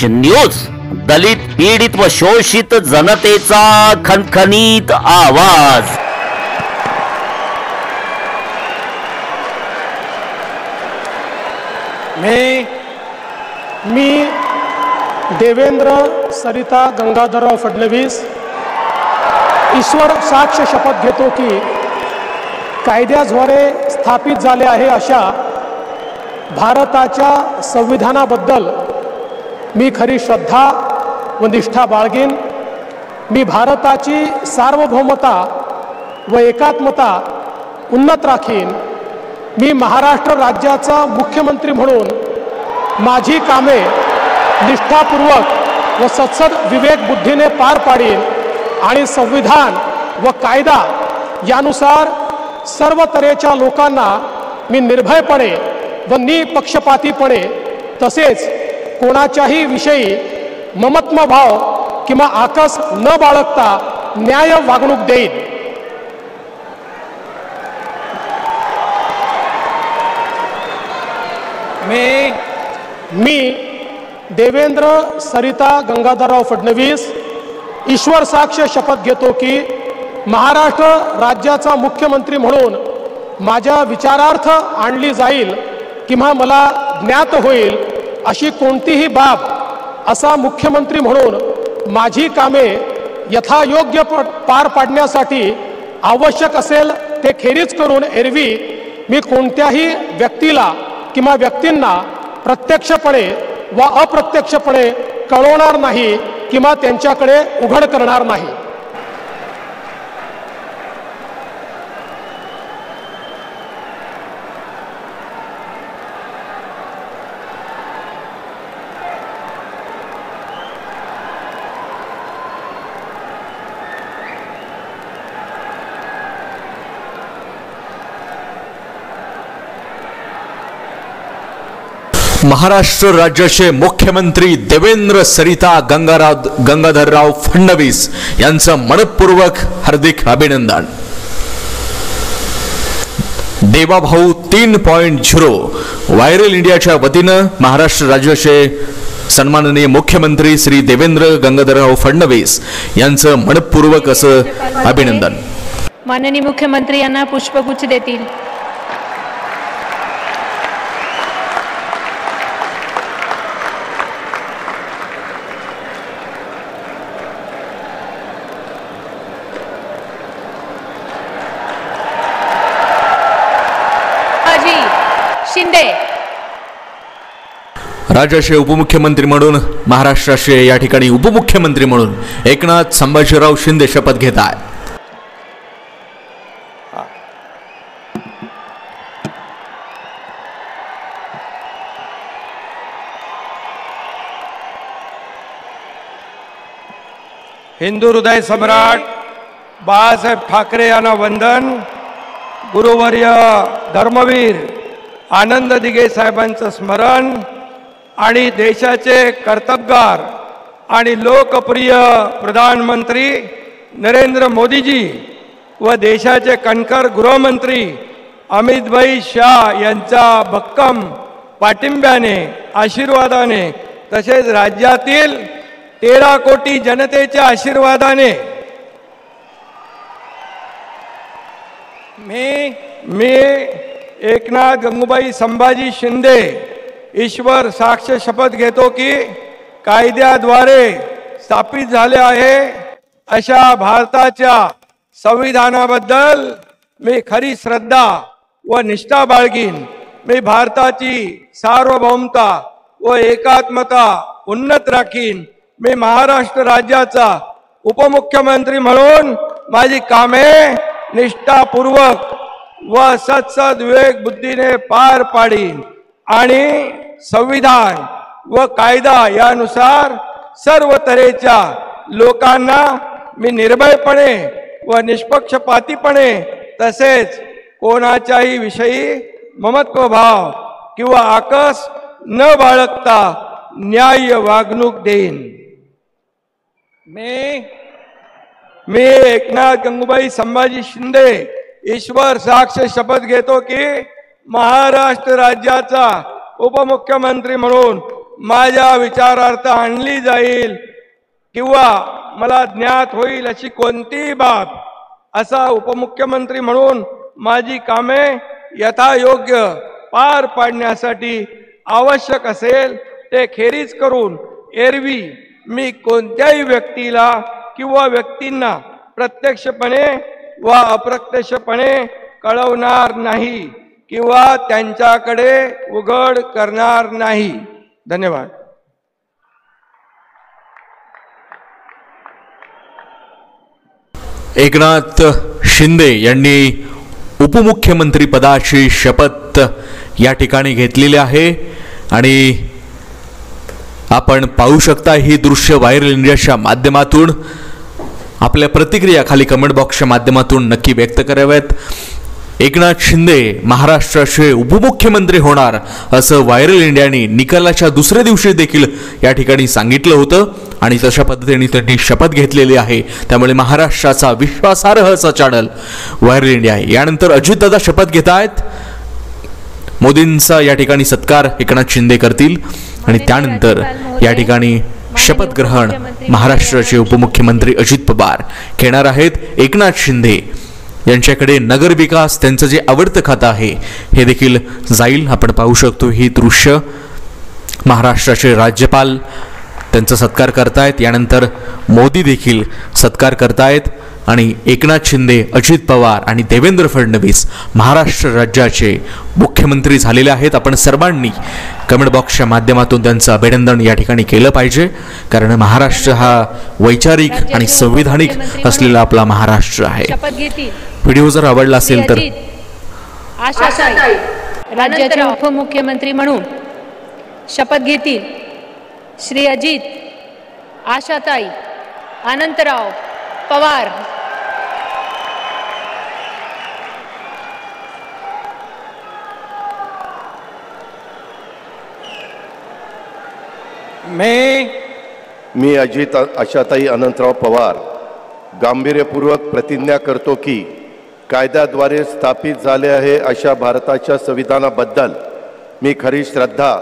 News, दलित पीडित व शोषित जनतेचा खणखणीत आवाज। मी देवेंद्र सरिता गंगाधरराव फडणवीस ईश्वर साक्ष शपथ घेतो की कायद्याद्वारे स्थापित झाले आहे अशा भारताच्या संविधानाबद्दल मी खरी श्रद्धा व निष्ठा बाळगीन। मी भारताची सार्वभौमता व एकात्मता उन्नत राखीन। मी महाराष्ट्र राज्याचा मुख्यमंत्री म्हणून माझी कामे निष्ठापूर्वक व सत्सद विवेक बुद्धीने पार पाडीन आणि संविधान व कायदा यानुसार सर्व तऱ्हेच्या लोकांना मी निर्भयपणे व निपक्षपातीपणे तसेच कोणाच्याही विषयी ममत्व भाव किंवा आकस न बाळगता न्याय वागणूक देईन। मी देवेंद्र सरिता गंगाधरराव फडणवीस ईश्वर साक्ष शपथ घेतो की महाराष्ट्र राज्याचा मुख्यमंत्री म्हणून माझ्या विचारार्थ आणली जाईल किंवा मला ज्ञात होईल अशी कोणतीही बाब असा मुख्यमंत्री म्हणून माझी कामे यथायोग्य पार पाडण्यासाठी आवश्यक असेल ते खेरीज करून एरवी मी कोणत्याही व्यक्तीला किंवा व्यक्तींना प्रत्यक्षपणे व अप्रत्यक्षपणे कळवणार नाही किंवा त्यांच्याकडे उघड करणार नाही। महाराष्ट्र राज्याचे मुख्यमंत्री देवेंद्र सरिता गंगाधरराव फडणवीस यांचं मनपूर्वक हार्दिक अभिनंदन। देवाभाऊ 3.0 व्हायरल इंडियाच्या वतीनं महाराष्ट्र राज्याचे सन्माननीय मुख्यमंत्री श्री देवेंद्र गंगाधरराव फडणवीस यांचं मनपूर्वक असं अभिनंदन। माननीय मुख्यमंत्री यांना पुष्पगुच्छ देतील। शिंदे राज्याचे उपमुख्यमंत्री म्हणून महाराष्ट्राचे या ठिकाणी उपमुख्यमंत्री म्हणून एकनाथ संभाजीराव शिंदे शपथ घेत आहेत। हिंदू हृदय सम्राट बाळासाहेब ठाकरे यांना वंदन। गुरुवर्य धर्मवीर आनंद दिघे साहेबांचं स्मरण आणि देशाचे कर्तबगार आणि लोकप्रिय प्रधानमंत्री नरेंद्र मोदीजी व देशाचे कणखर गृहमंत्री अमितभाई शाह यांच्या भक्कम पाठिंब्याने आशीर्वादाने तसेच राज्यातील 13 कोटी जनतेच्या आशीर्वादाने मी एकनाथ गंगूबाई संभाजी शिंदे ईश्वर साक्ष शपथ घेतो की कायद्याद्वारे स्थापित झाले आहे अशा भारताच्या संविधानाबद्दल मी खरी श्रद्धा व निष्ठा बाळगीन। मी भारताची सार्वभौमता व एकात्मता उन्नत राखीन। मी महाराष्ट्र राज्याचा उपमुख्यमंत्री म्हणून माझी कामे निष्ठापूर्वक व सत्सद विवेक बुद्धीने पार पाडीन आणि संविधान व कायदा यानुसार सर्व तऱ्हेच्या लोकांना मी निर्भयपणे व निष्पक्षपातीपणे तसेच कोणाच्याही विषयी ममत्व भाव किंवा आकस न बाळगता न्याय वागणूक देईन। मी एकनाथ गंगूबाई संभाजी शिंदे ईश्वर साक्ष शपथ घेतो की महाराष्ट्र राज्याचा उपमुख्यमंत्री म्हणून माझ्या विचारार्थ आणली जाईल किंवा मला ज्ञात होईल अशी कोणतीही बाब असा उपमुख्यमंत्री म्हणून माझी कामे यथायोग्य पार पाडण्यासाठी आवश्यक असेल ते खेरीज करून एरवी मी कोणत्याही व्यक्तीला किंवा व्यक्तींना प्रत्यक्षपणे व अप्रत्यक्षपणे कळवणार नाही किंवा त्यांच्याकडे उघड करणार नाही. धन्यवाद. एकनाथ शिंदे यांनी उपमुख्यमंत्री पदाची शपथ या ठिकाणी घेतलेली आहे आणि आपण पाहू शकता ही दृश्य व्हायरल इंडियाच्या माध्यमातून आपल्या प्रतिक्रिया खाली कमेंट बॉक्सच्या माध्यमातून नक्की व्यक्त कराव्यात. एकनाथ शिंदे महाराष्ट्राचे उपमुख्यमंत्री होणार असं व्हायरल इंडियाने निकालाच्या दुसऱ्या दिवशी देखील या ठिकाणी सांगितलं होतं आणि तशा पद्धतीने त्यांनी शपथ घेतलेली आहे. त्यामुळे महाराष्ट्राचा विश्वासार्ह असा चॅनल व्हायरल इंडिया आहे. यानंतर अजितदादा शपथ घेत आहेत. मोदींचा या ठिकाणी सत्कार एकनाथ शिंदे करतील आणि त्यानंतर या ठिकाणी शपथ ग्रहण महाराष्ट्राचे उपमुख्यमंत्री अजित पवार घेणार आहेत. एकनाथ शिंदे यांच्याकडे नगरविकास त्यांचं जे आवडतं खातं आहे हे देखील जाईल. आपण पाहू शकतो ही दृश्य. महाराष्ट्राचे राज्यपाल त्यांचा सत्कार करतायत. यानंतर मोदी देखील सत्कार करतायत आणि एकनाथ शिंदे, अजित पवार आणि देवेंद्र फडणवीस महाराष्ट्र राज्याचे मुख्यमंत्री झालेले आहेत. आपण सर्वांनी कमेंट बॉक्सच्या माध्यमातून त्यांचं अभिनंदन या ठिकाणी केलं पाहिजे, कारण महाराष्ट्र हा वैचारिक आणि संविधानिक असलेला आपला महाराष्ट्र आहे. व्हिडिओ जर आवडला असेल तर राज्याचे उपमुख्यमंत्री म्हणून शपथ घेतील श्री अजित आशाताई अनंतराव पवार. मी अजित आशाताई अनंतराव पवार गांभीर्यपूर्वक प्रतिज्ञा करतो की कायद्याद्वारे स्थापित झाले आहे अशा भारताच्या संविधानाबद्दल मी खरी श्रद्धा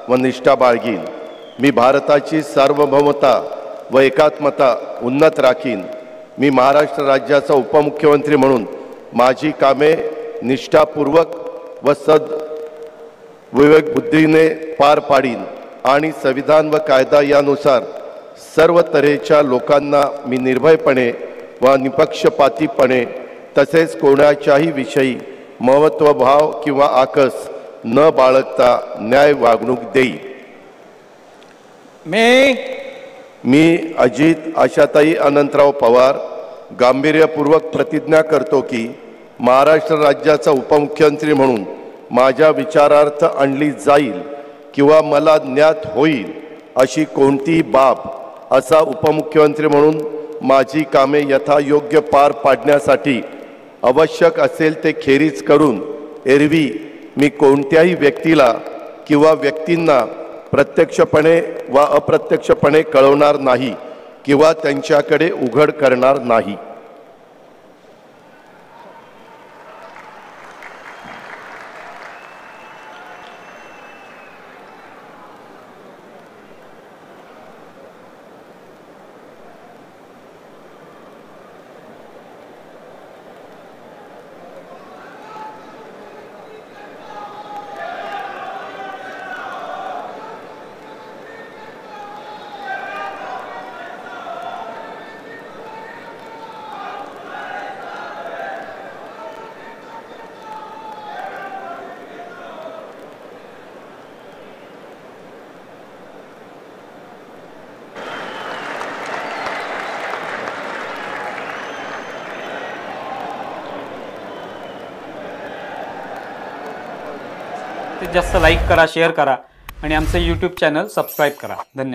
व निष्ठा बाळगीन. मी भारताची सार्वभौमता व एकात्मता उन्नत राखीन. मी महाराष्ट्र राज्याचा उपमुख्यमंत्री म्हणून माझी कामे निष्ठापूर्वक व विवेकबुद्धीने पार पाडीन आणि संविधान व कायदा यानुसार सर्व तऱ्हेच्या लोकांना मी निर्भयपणे व निपक्षपातीपणे तसेच कोणाच्याही विषयी महत्त्वभाव किंवा आकस न बाळगता न्याय वागणूक देईन. मी अजित आशाताई अनंतराव पवार गांभीर्यपूर्वक प्रतिज्ञा करतो की महाराष्ट्र राज्याचा उपमुख्यमंत्री म्हणून माझ्या विचारार्थ आणली जाईल किंवा मला ज्ञात होईल अशी कोणतीही बाब असा उपमुख्यमंत्री म्हणून माझी कामे यथायोग्य पार पाडण्यासाठी आवश्यक असेल ते खेरीज करून एरवी मी कोणत्याही व्यक्तीला किंवा व्यक्तींना प्रत्यक्षपणे व अप्रत्यक्षपणे कळवणार नाही किंवा त्यांच्याकडे उघड करणार नाही. जास्त लाईक करा, शेअर करा आणि आमचे YouTube चॅनल सबस्क्राईब करा. धन्यवाद.